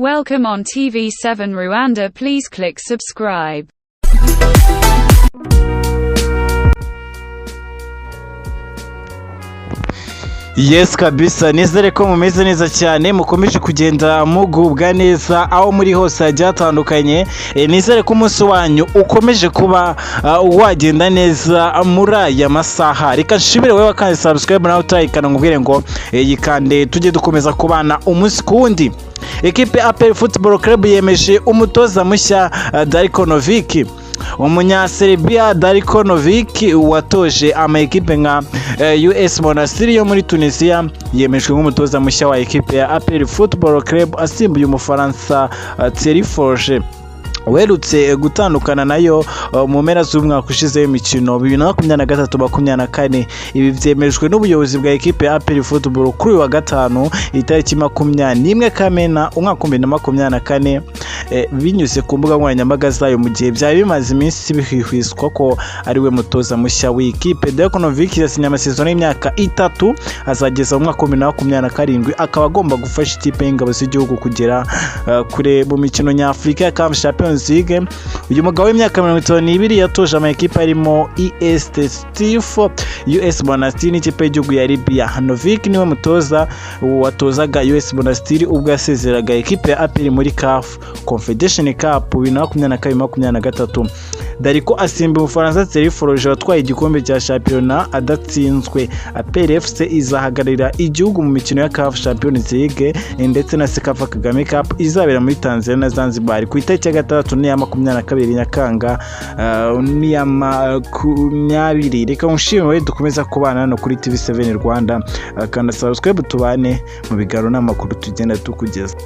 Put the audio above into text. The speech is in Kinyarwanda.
Welcome on TV7 Rwanda. Please click subscribe. Yes kabisa, nizere ko mumeze neza cyane, mukomeje kugenda mugubwa neza aho muri hose hagiye hatandukanye. Nizere ko umunsi wanyu ukomeje kuba wagenda neza muri aya masaha. Reka nshimire wewe kandi subscribe nawe utayikana ngubwire ngo yikande tujye dukomeza kubana umunsi kundi. Equipe APR Football Club yemeje umutoza mushya Darko Novic. Umunya-Serbia Darko Novic watoje ama equipe nka US Monastir yo muri Tunisia yemejwe nk'umutoza mushya wa equipe ya APR Football Club asimbuye umufaransa Thierry Forge werutse gutandukana nayo mu mpera z'umwaka ushize w'imikino 2023-24. Ibi byemejwe n'ubuyobozi bwa equipe ya APR Football kuri wa gatanu itariki 21 Kamena umwaka 2024 binyuze ku mbuga nkoranyambaga zayo mu gihe byari bimaze iminsi bihwihwiswa ko ari we mutoza mushya w'ikipe. Darko Novic yasinye amasezerano y'imyaka 3 azageza mu mwaka 2027 akaba agomba gufasha ikipe y'ingabo z'igihugu kugera kure mu mikino nyafurika ya CAF Champions League. Uyu mugabo w'imyaka 52 yatoje ama equipe arimo ES Stifo, US Monastir n'ikipe y'igihugu ya Libya. Novic niwe mutoza watozaga US Monastir ubwo yasezeraga equipe ya APR muri CAF Confederation Cup 2022-2023. Darko asimbuye umufaransa Thierry Forge watwaye igikombe cya shampiyona adatsinzwe. APR FC izahagararira igihugu mu mikino ya CAF Champions League ndetse na Sekafa Kagame Cup izabera muri Tanzania na Zanzibar ku itariki ya 3 n'iya 22 Nyakanga n'iya 20. Reka nshimire dukomeza kubana hano kuri TV7 Rwanda, kandi subscribe tubane mu bigaro n'amakuru tugenda tukugeza.